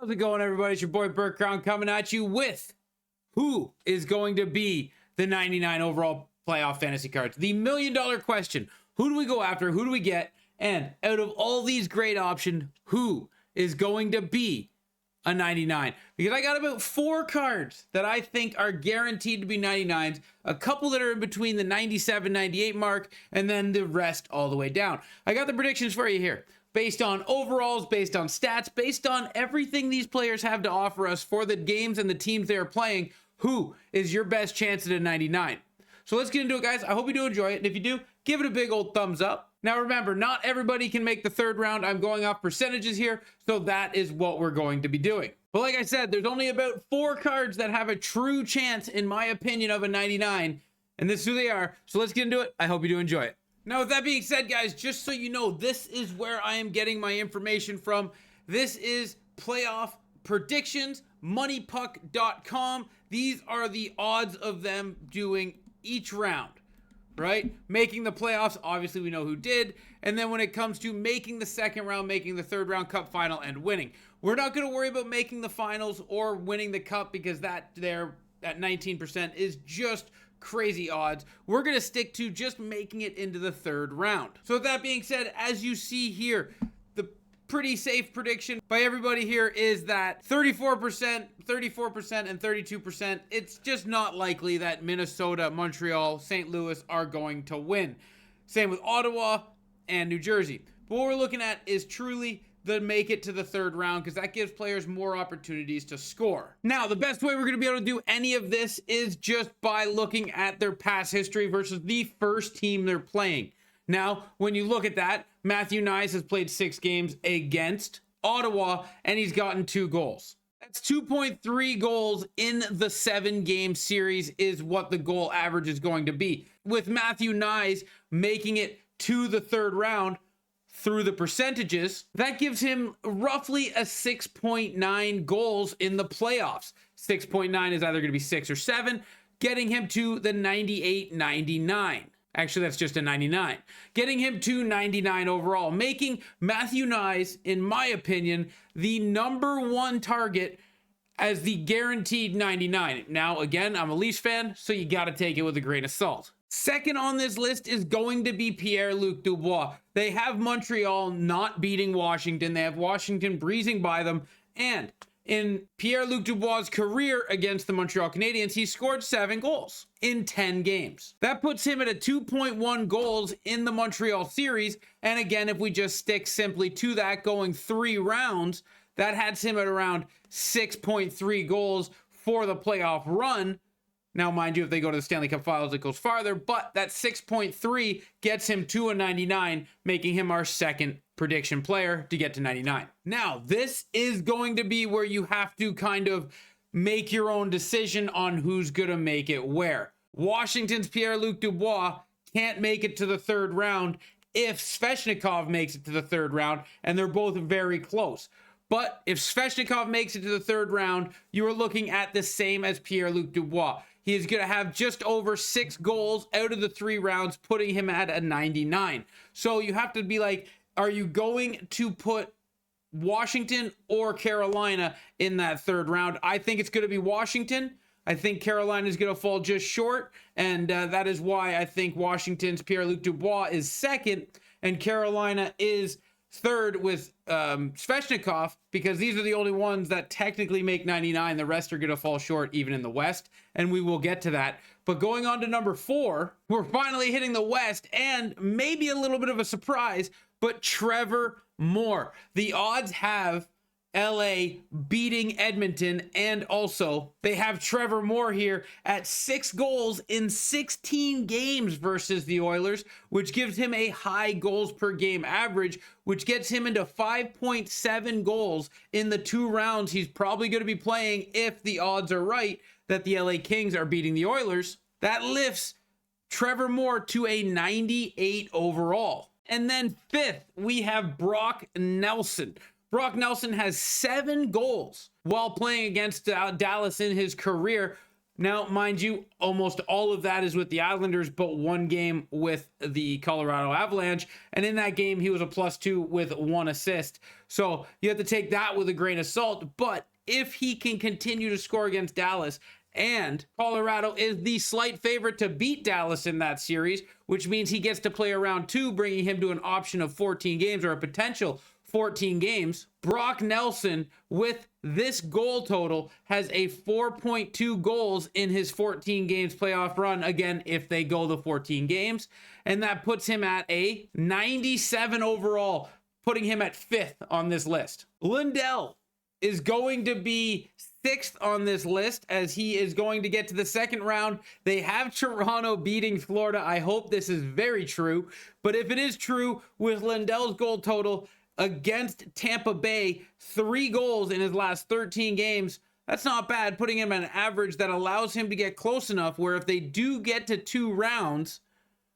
How's it going, everybody? It's your boy Bjorkstrand coming at you with who is going to be the 99 overall playoff fantasy cards. The $1 million question. Who do we go after? Who do we get? And out of all these great options, who is going to be a 99? Because I got about 4 cards that I think are guaranteed to be 99s, a couple that are in between the 97, 98 mark, and then the rest all the way down. I got the predictions for you here. Based on overalls, based on stats, based on everything these players have to offer us for the games and the teams they are playing, who is your best chance at a 99? So let's get into it, guys. I hope you do enjoy it. And if you do, give it a big old thumbs up. Now, remember, not everybody can make the third round. I'm going off percentages here, so that is what we're going to be doing. But like I said, there's only about 4 cards that have a true chance, in my opinion, of a 99, and this is who they are. So let's get into it. I hope you do enjoy it. Now, with that being said, guys, just so you know, this is where I am getting my information from. This is playoff predictions, moneypuck.com. These are the odds of them doing each round, right? Making the playoffs, obviously we know who did. And then when it comes to making the second round, making the third round cup final, and winning. We're not going to worry about making the finals or winning the cup because that there at 19% is just crazy odds. We're going to stick to just making it into the third round. So with that being said, as you see here, the pretty safe prediction by everybody here is that 34%, 34%, and 32%. It's just not likely that Minnesota, Montreal, St. Louis are going to win. Same with Ottawa and New Jersey. But what we're looking at is truly the make it to the third round, because that gives players more opportunities to score. Now, the best way we're going to be able to do any of this is just by looking at their past history versus the first team they're playing. Now, when you look at that, Matthew Knies has played 6 games against Ottawa, and he's gotten 2 goals. That's 2.3 goals in the 7-game series is what the goal average is going to be. With Matthew Knies making it to the third round, through the percentages, that gives him roughly a 6.9 goals in the playoffs. 6.9 is either going to be 6 or 7, getting him to the 98-99. Actually, that's just a 99. Getting him to 99 overall, making Matthew Knies, in my opinion, the #1 target as the guaranteed 99. Now, again, I'm a Leafs fan, so you got to take it with a grain of salt. Second on this list is going to be Pierre-Luc Dubois. They have Montreal not beating Washington. They have Washington breezing by them. And in Pierre-Luc Dubois' career against the Montreal Canadiens, he scored 7 goals in 10 games. That puts him at a 2.1 goals in the Montreal series. And again, if we just stick simply to that, going 3 rounds, that has him at around 6.3 goals for the playoff run. Now, mind you, if they go to the Stanley Cup Finals, it goes farther, but that 6.3 gets him to a 99, making him our second prediction player to get to 99. Now, this is going to be where you have to kind of make your own decision on who's going to make it where. Washington's Pierre-Luc Dubois can't make it to the third round if Svechnikov makes it to the third round, and they're both very close. But if Svechnikov makes it to the third round, you are looking at the same as Pierre-Luc Dubois. He is going to have just over 6 goals out of the 3 rounds, putting him at a 99. So you have to be like, are you going to put Washington or Carolina in that third round? I think it's going to be Washington. I think Carolina is going to fall just short. And that is why I think Washington's Pierre-Luc Dubois is second and Carolina is third with Svechnikov, because these are the only ones that technically make 99. The rest are going to fall short even in the West, and we will get to that. But going on to number 4, we're finally hitting the West, and maybe a little bit of a surprise, but Trevor Moore. The odds have LA beating Edmonton, and also they have Trevor Moore here at 6 goals in 16 games versus the Oilers, which gives him a high goals per game average, which gets him into 5.7 goals in the 2 rounds he's probably going to be playing if the odds are right that the LA Kings are beating the Oilers. That lifts Trevor Moore to a 98 overall. And then 5th, we have Brock Nelson. Brock Nelson has 7 goals while playing against Dallas in his career. Now, mind you, almost all of that is with the Islanders, but one game with the Colorado Avalanche. And in that game, he was a +2 with 1 assist. So you have to take that with a grain of salt. But if he can continue to score against Dallas, and Colorado is the slight favorite to beat Dallas in that series, which means he gets to play a round 2, bringing him to an option of 14 games or a potential 14 games. Brock Nelson, with this goal total, has a 4.2 goals in his 14 games playoff run. Again, if they go the 14 games, and that puts him at a 97 overall, putting him at 5th on this list. Lindell is going to be 6th on this list, as he is going to get to the second round. They have Toronto beating Florida. I hope this is very true, but if it is true, with Lindell's goal total against Tampa Bay, 3 goals in his last 13 games, that's not bad, putting him at an average that allows him to get close enough where if they do get to 2 rounds,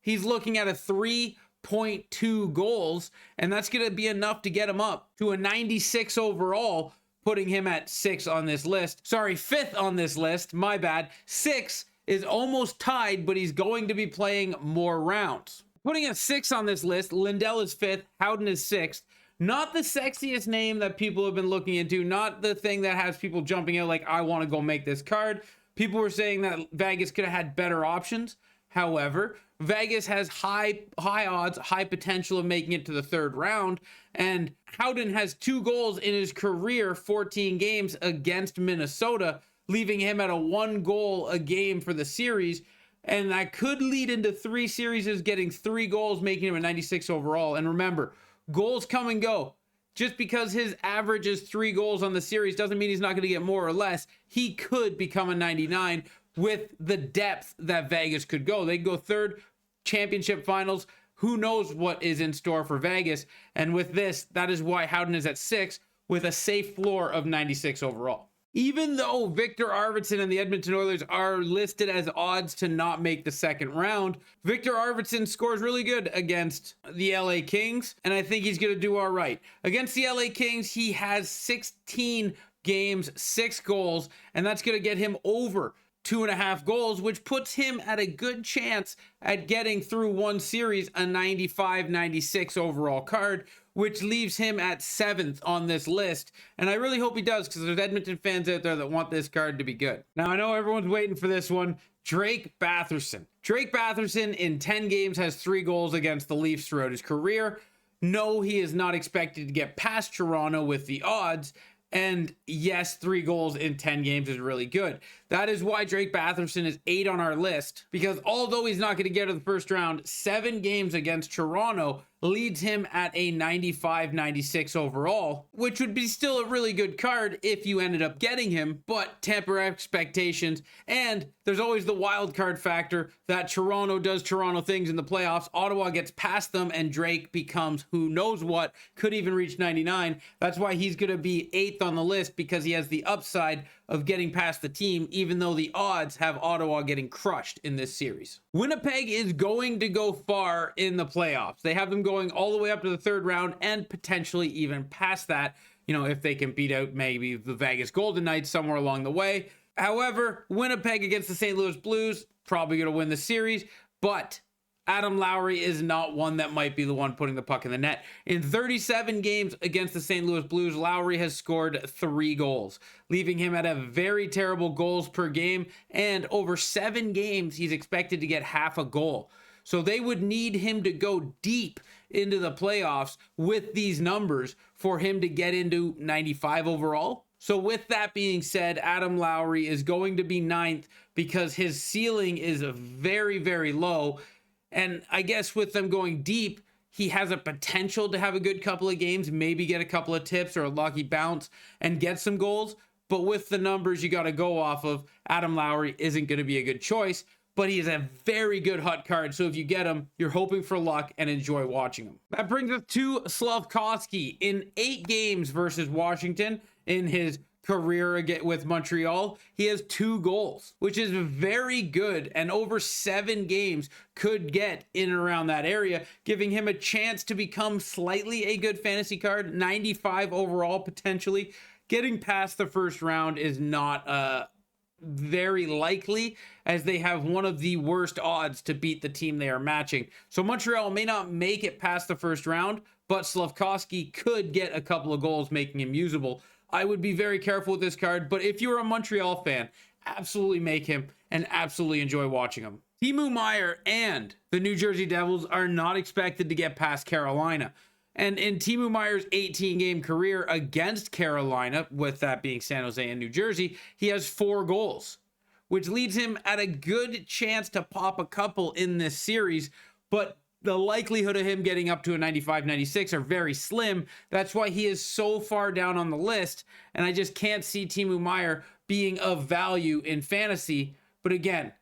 he's looking at a 3.2 goals, and that's going to be enough to get him up to a 96 overall, putting him at 6 on this list. Sorry, 5th on this list. My bad. 6 is almost tied, but he's going to be playing more rounds. Putting a 6 on this list, Lindell is 5th, Howden is 6th. Not the sexiest name that people have been looking into, not the thing that has people jumping out like, I want to go make this card. People were saying that Vegas could have had better options. However, Vegas has high odds, high potential of making it to the 3rd round, and Howden has 2 goals in his career 14 games against Minnesota, leaving him at a 1 goal a game for the series, and that could lead into 3 series getting 3 goals, making him a 96 overall. And remember, goals come and go. Just because his average is 3 goals on the series doesn't mean he's not going to get more or less. He could become a 99 with the depth that Vegas could go. They could go 3rd, championship finals. Who knows what is in store for Vegas? And with this, that is why Howden is at 6 with a safe floor of 96 overall. Even though Victor Arvidsson and the Edmonton Oilers are listed as odds to not make the 2nd round, Victor Arvidsson scores really good against the LA Kings, and I think he's going to do all right. Against the LA Kings, he has 16 games, 6 goals, and that's going to get him over 2.5 goals, which puts him at a good chance at getting through one series a 95-96 overall card, which leaves him at 7th on this list. And I really hope he does, because there's Edmonton fans out there that want this card to be good. Now, I know everyone's waiting for this one. Drake Batherson. Drake Batherson in 10 games has 3 goals against the Leafs throughout his career. No, he is not expected to get past Toronto with the odds. And yes, 3 goals in 10 games is really good. That is why Drake Batherson is 8 on our list, because although he's not going to get to the 1st round, 7 games against Toronto leads him at a 95-96 overall, which would be still a really good card if you ended up getting him, but temper expectations. And there's always the wild card factor that Toronto does Toronto things in the playoffs. Ottawa gets past them and Drake becomes who knows what, could even reach 99. That's why he's going to be 8th on the list, because he has the upside of getting past the team, even though the odds have Ottawa getting crushed in this series. Winnipeg is going to go far in the playoffs. They have them going all the way up to the 3rd round and potentially even past that, you know, if they can beat out maybe the Vegas Golden Knights somewhere along the way. However, Winnipeg against the St. Louis Blues, probably going to win the series, but Adam Lowry is not one that might be the one putting the puck in the net. In 37 games against the St. Louis Blues, Lowry has scored 3 goals, leaving him at a very terrible goals per game, and over 7 games, he's expected to get half a goal. So they would need him to go deep into the playoffs with these numbers for him to get into 95 overall. So with that being said, Adam Lowry is going to be 9th because his ceiling is very, very low. And I guess with them going deep, he has a potential to have a good couple of games, maybe get a couple of tips or a lucky bounce and get some goals. But with the numbers you got to go off of, Adam Lowry isn't going to be a good choice, but he is a very good hot card. So if you get him, you're hoping for luck and enjoy watching him. That brings us to Slafkovsky. In 8 games versus Washington in his career with Montreal, he has 2 goals, which is very good, and over 7 games could get in and around that area, giving him a chance to become slightly a good fantasy card. 95 overall potentially. Getting past the 1st round is not very likely, as they have one of the worst odds to beat the team they are matching. So Montreal may not make it past the first round, but Slafkovsky could get a couple of goals, making him usable. I would be very careful with this card, but if you're a Montreal fan, absolutely make him and absolutely enjoy watching him. Timo Meier and the New Jersey Devils are not expected to get past Carolina. And in Timo Meier's 18-game career against Carolina, with that being San Jose and New Jersey, he has 4 goals, which leads him at a good chance to pop a couple in this series, but the likelihood of him getting up to a 95-96 are very slim. That's why he is so far down on the list, and I just can't see Timo Meier being of value in fantasy. But again,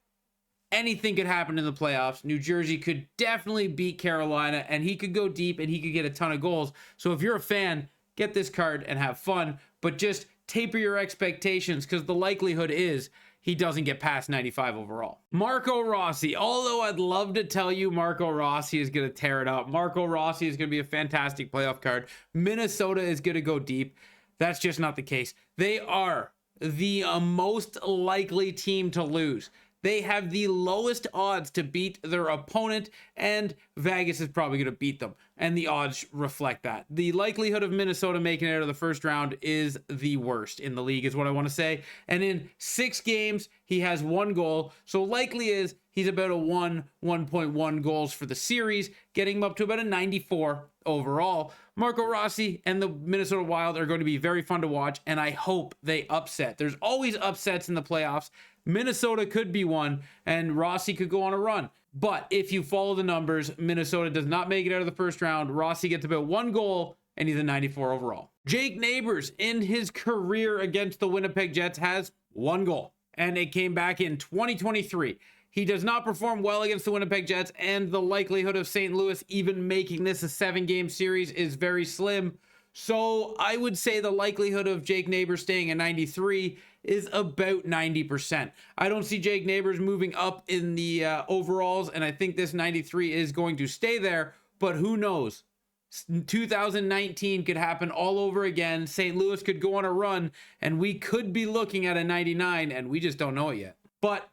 anything could happen in the playoffs. New Jersey could definitely beat Carolina, and he could go deep and he could get a ton of goals. So if you're a fan, get this card and have fun, but just taper your expectations, because the likelihood is he doesn't get past 95 overall. Marco Rossi. Although I'd love to tell you Marco Rossi is going to tear it up. Marco Rossi is going to be a fantastic playoff card. Minnesota is going to go deep. That's just not the case. They are the most likely team to lose. They have the lowest odds to beat their opponent, and Vegas is probably going to beat them, and the odds reflect that. The likelihood of Minnesota making it out of the first round is the worst in the league, is what I want to say. And in 6 games, he has 1 goal, so likely is he's about a 1.1 goals for the series, getting him up to about a 94 overall. Marco Rossi and the Minnesota Wild are going to be very fun to watch, and I hope they upset. There's always upsets in the playoffs. Minnesota could be one, and Rossi could go on a run. But if you follow the numbers, Minnesota does not make it out of the first round. Rossi gets about 1 goal, and he's a 94 overall. Jake Neighbours, in his career against the Winnipeg Jets, has 1 goal, and it came back in 2023. He does not perform well against the Winnipeg Jets, and the likelihood of St. Louis even making this a 7-game series is very slim. So I would say the likelihood of Jake Neighbours staying at 93 is about 90%. I don't see Jake Neighbours moving up in the overalls, and I think this 93 is going to stay there, but who knows? 2019 could happen all over again. St. Louis could go on a run, and we could be looking at a 99, and we just don't know it yet. But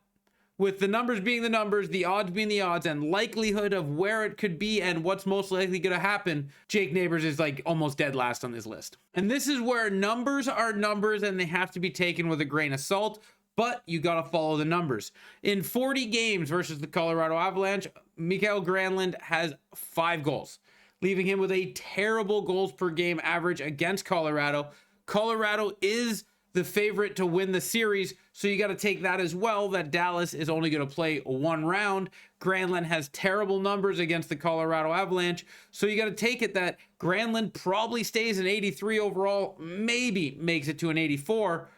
with the numbers being the numbers, the odds being the odds, and likelihood of where it could be and what's most likely going to happen, Jake Neighbours is like almost dead last on this list. And this is where numbers are numbers, and they have to be taken with a grain of salt, but you got to follow the numbers. In 40 games versus the Colorado Avalanche, Mikael Granlund has 5 goals, leaving him with a terrible goals per game average against Colorado. Colorado is the favorite to win the series, so you got to take that as well, that Dallas is only going to play 1 round. Granlund has terrible numbers against the Colorado Avalanche, so you got to take it that Granlund probably stays an 83 overall, maybe makes it to an 84,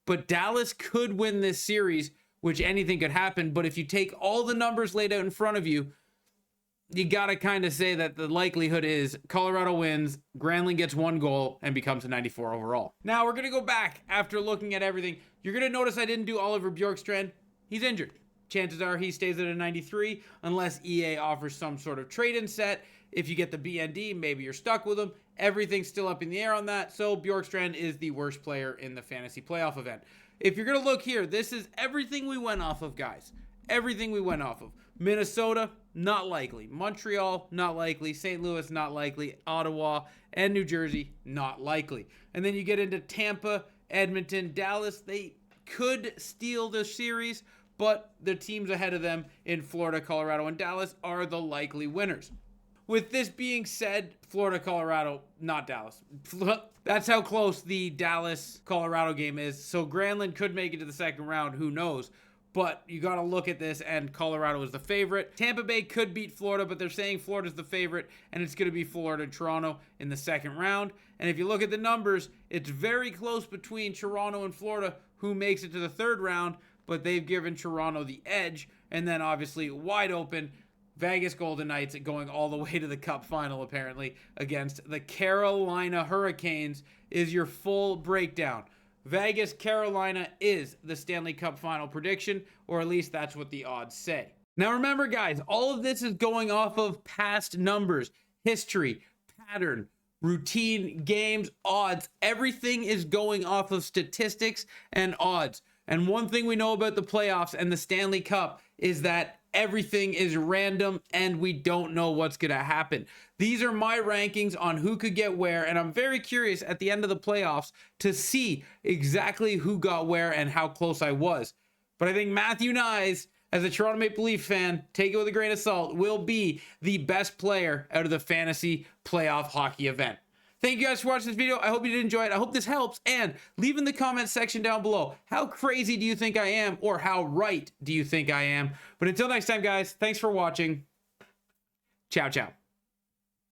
but Dallas could win this series, which anything could happen. But if you take all the numbers laid out in front of you, you got to kind of say that the likelihood is Colorado wins, Granlund gets 1 goal, and becomes a 94 overall. Now, we're going to go back after looking at everything. You're going to notice I didn't do Oliver Bjorkstrand. He's injured. Chances are he stays at a 93 unless EA offers some sort of trade-in set. If you get the BND, maybe you're stuck with him. Everything's still up in the air on that, so Bjorkstrand is the worst player in the fantasy playoff event. If you're going to look here, this is everything we went off of, guys. Everything we went off of. Minnesota, not likely. Montreal, not likely. St. Louis, not likely. Ottawa and New Jersey, not likely. And then you get into Tampa, Edmonton, Dallas. They could steal the series, but the teams ahead of them in Florida, Colorado, and Dallas are the likely winners. With this being said, Florida, Colorado, not Dallas. That's how close the Dallas-Colorado game is. So Granlund could make it to the second round. Who knows? But you got to look at this, and Colorado is the favorite. Tampa Bay could beat Florida, but they're saying Florida's the favorite, and it's going to be Florida and Toronto in the second round. And if you look at the numbers, it's very close between Toronto and Florida who makes it to the third round, but they've given Toronto the edge. And then obviously wide open, Vegas Golden Knights going all the way to the Cup final, apparently, against the Carolina Hurricanes is your full breakdown. Vegas, Carolina is the Stanley Cup final prediction, or at least that's what the odds say. Now remember, guys, all of this is going off of past numbers, history, pattern, routine, games, odds. Everything is going off of statistics and odds. And one thing we know about the playoffs and the Stanley Cup is that everything is random and we don't know what's going to happen. These are my rankings on who could get where, and I'm very curious at the end of the playoffs to see exactly who got where and how close I was. But I think Matthew Knies, as a Toronto Maple Leaf fan, take it with a grain of salt, will be the best player out of the fantasy playoff hockey event. Thank you guys for watching this video. I hope you did enjoy it. I hope this helps. And leave in the comment section down below, how crazy do you think I am, or how right do you think I am? But until next time, guys, thanks for watching. Ciao, ciao.